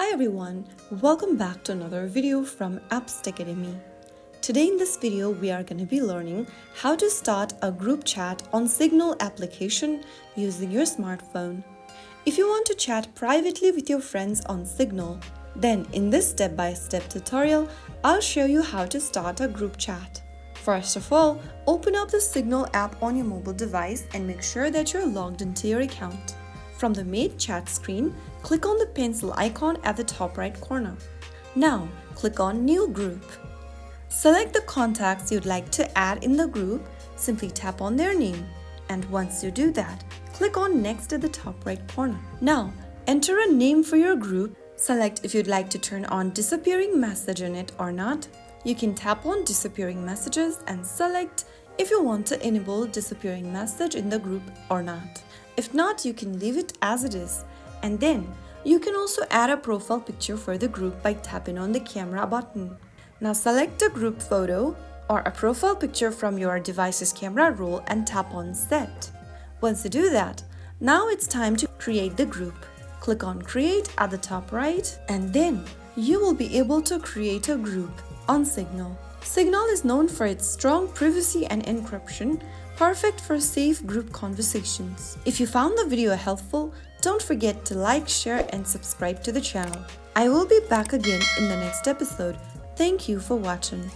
Hi everyone, welcome back to another video from Apps Academy. Today in this video we are going to be learning how to start a group chat on Signal application using your smartphone. If you want to chat privately with your friends on Signal, then in this step-by-step tutorial, I'll show you how to start a group chat. First of all, open up the Signal app on your mobile device and make sure that you're logged into your account. From the Made Chat screen, click on the pencil icon at the top right corner. Now, click on New Group. Select the contacts you'd like to add in the group, simply tap on their name. And once you do that, click on Next at the top right corner. Now, enter a name for your group. Select if you'd like to turn on disappearing message in it or not. You can tap on disappearing messages and select if you want to enable disappearing message in the group or not. If not, you can leave it as it is. And then, you can also add a profile picture for the group by tapping on the camera button. Now select a group photo or a profile picture from your device's camera roll and tap on Set. Once you do that, now it's time to create the group. Click on Create at the top right, and then you will be able to create a group on Signal. Signal is known for its strong privacy and encryption, perfect for safe group conversations. If you found the video helpful, don't forget to like, share, and subscribe to the channel. I will be back again in the next episode. Thank you for watching.